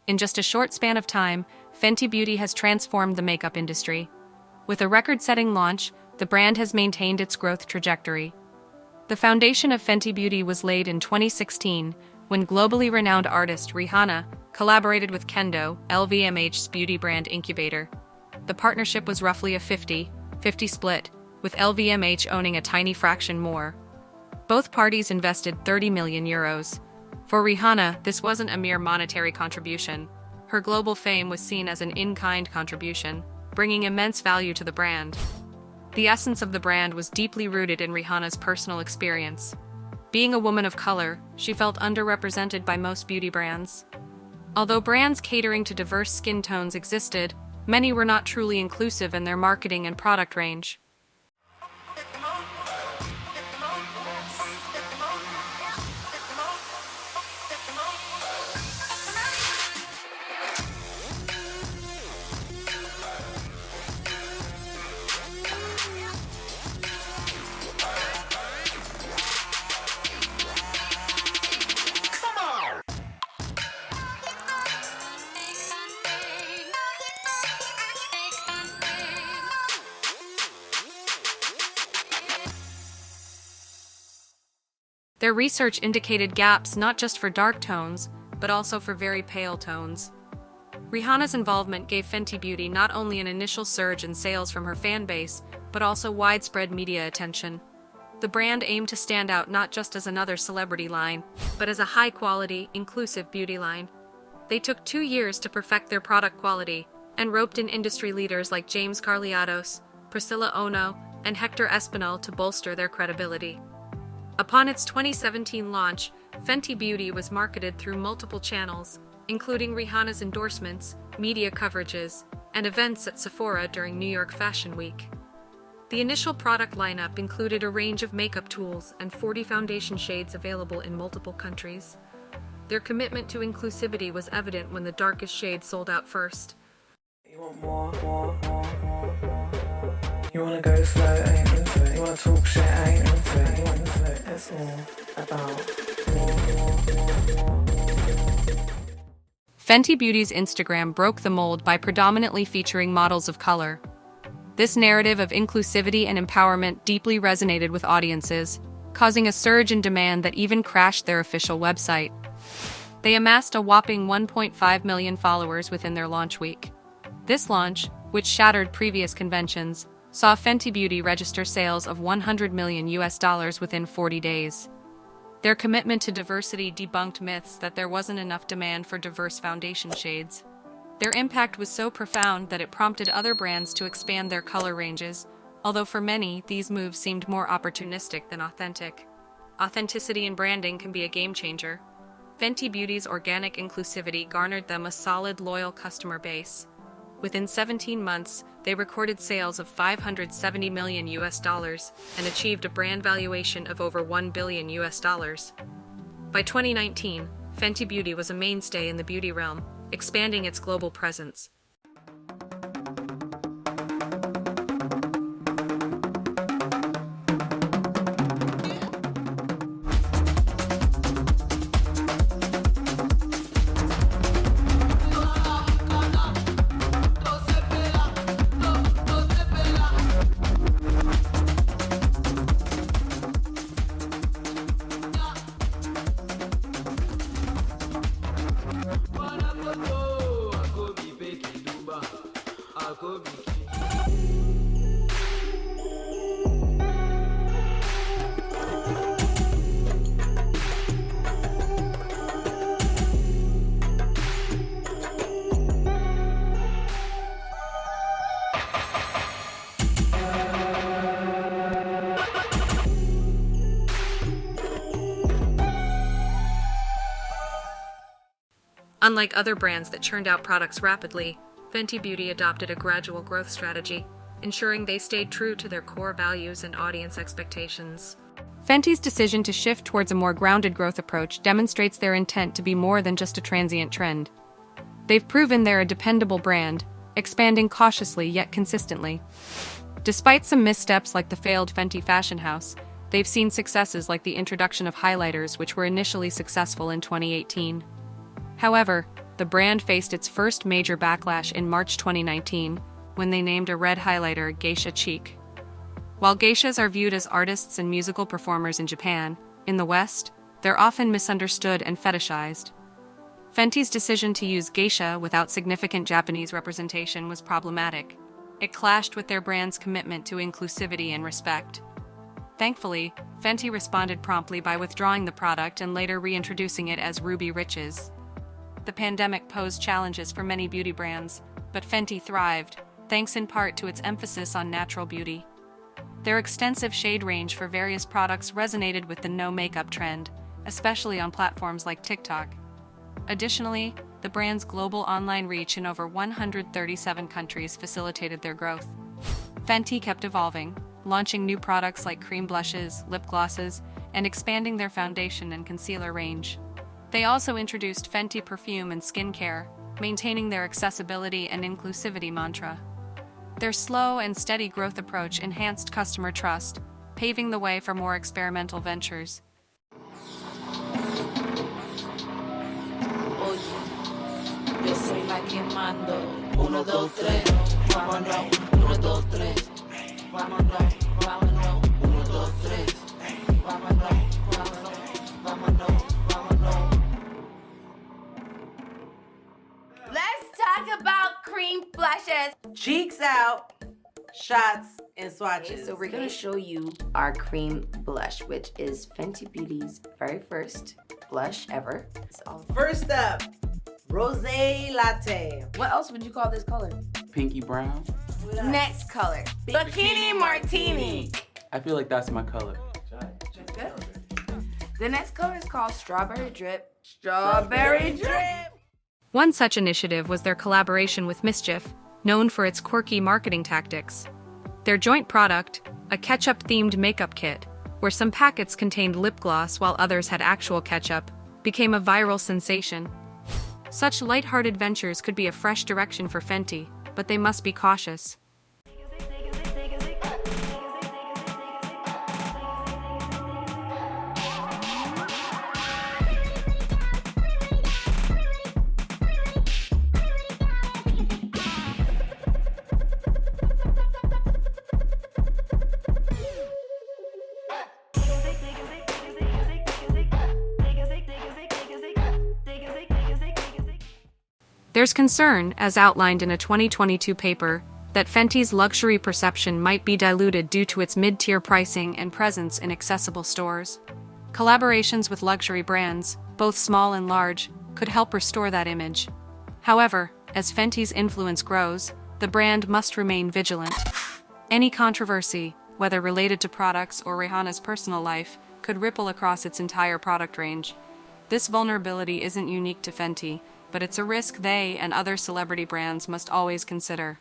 In just a short span of time, Fenty Beauty has transformed the makeup industry. With a record-setting launch, the brand has maintained its growth trajectory. The foundation of Fenty Beauty was laid in 2016, when globally renowned artist Rihanna collaborated with Kendo, LVMH's beauty brand Incubator. The partnership was roughly a 50-50 split, with LVMH owning a tiny fraction more. Both parties invested €30 million. For Rihanna, this wasn't a mere monetary contribution. Her global fame was seen as an in-kind contribution, bringing immense value to the brand. The essence of the brand was deeply rooted in Rihanna's personal experience. Being a woman of color, she felt underrepresented by most beauty brands. Although brands catering to diverse skin tones existed, many were not truly inclusive in their marketing and product range. Their research indicated gaps not just for dark tones, but also for very pale tones. Rihanna's involvement gave Fenty Beauty not only an initial surge in sales from her fan base, but also widespread media attention. The brand aimed to stand out not just as another celebrity line, but as a high-quality, inclusive beauty line. They took 2 years to perfect their product quality, and roped in industry leaders like James Carliados, Priscilla Ono, and Hector Espinal to bolster their credibility. Upon its 2017 launch, Fenty Beauty was marketed through multiple channels, including Rihanna's endorsements, media coverages, and events at Sephora during New York Fashion Week. The initial product lineup included a range of makeup tools and 40 foundation shades available in multiple countries. Their commitment to inclusivity was evident when the darkest shades sold out first. You want more. You wanna go slow, ain't into it. You wanna talk shit, ain't into it. You want into it. It's all about more. Fenty Beauty's Instagram broke the mold by predominantly featuring models of color. This narrative of inclusivity and empowerment deeply resonated with audiences, causing a surge in demand that even crashed their official website. They amassed a whopping 1.5 million followers within their launch week. This launch, which shattered previous conventions, saw Fenty Beauty register sales of $100 million within 40 days. Their commitment to diversity debunked myths that there wasn't enough demand for diverse foundation shades. Their impact was so profound that it prompted other brands to expand their color ranges, although for many, these moves seemed more opportunistic than authentic. Authenticity in branding can be a game changer. Fenty Beauty's organic inclusivity garnered them a solid, loyal customer base. Within 17 months, they recorded sales of $570 million and achieved a brand valuation of over $1 billion. By 2019, Fenty Beauty was a mainstay in the beauty realm, expanding its global presence. Unlike other brands that churned out products rapidly, Fenty Beauty adopted a gradual growth strategy, ensuring they stayed true to their core values and audience expectations. Fenty's decision to shift towards a more grounded growth approach demonstrates their intent to be more than just a transient trend. They've proven they're a dependable brand, expanding cautiously yet consistently. Despite some missteps like the failed Fenty Fashion House, they've seen successes like the introduction of highlighters, which were initially successful in 2018. However, the brand faced its first major backlash in March 2019, when they named a red highlighter Geisha Cheek. While geishas are viewed as artists and musical performers in Japan, in the West, they're often misunderstood and fetishized. Fenty's decision to use geisha without significant Japanese representation was problematic. It clashed with their brand's commitment to inclusivity and respect. Thankfully, Fenty responded promptly by withdrawing the product and later reintroducing it as Ruby Riches. The pandemic posed challenges for many beauty brands, but Fenty thrived, thanks in part to its emphasis on natural beauty. Their extensive shade range for various products resonated with the no-makeup trend, especially on platforms like TikTok. Additionally, the brand's global online reach in over 137 countries facilitated their growth. Fenty kept evolving, launching new products like cream blushes, lip glosses, and expanding their foundation and concealer range. They also introduced Fenty perfume and skincare, maintaining their accessibility and inclusivity mantra. Their slow and steady growth approach enhanced customer trust, paving the way for more experimental ventures. Yo soy la que mando. 1, 2, 3, vámonos. 1, 2, 3, vámonos, vámonos. 1, 2, 3, vámonos, vámonos, vámonos, vámonos. Let's talk about cream blushes. Cheeks out, shots, and swatches. So we're gonna show you our cream blush, which is Fenty Beauty's very first blush ever. First up, Rosé Latte. What else would you call this color? Pinky brown. Next color, Bikini Martini. I feel like that's my color. Good. The next color is called Strawberry Drip. Strawberry Drip. One such initiative was their collaboration with Mischief, known for its quirky marketing tactics. Their joint product, a ketchup-themed makeup kit, where some packets contained lip gloss while others had actual ketchup, became a viral sensation. Such lighthearted ventures could be a fresh direction for Fenty, but they must be cautious. There's concern, as outlined in a 2022 paper, that Fenty's luxury perception might be diluted due to its mid-tier pricing and presence in accessible stores. Collaborations with luxury brands, both small and large, could help restore that image. However, as Fenty's influence grows, the brand must remain vigilant. Any controversy, whether related to products or Rihanna's personal life, could ripple across its entire product range. This vulnerability isn't unique to Fenty, but it's a risk they and other celebrity brands must always consider.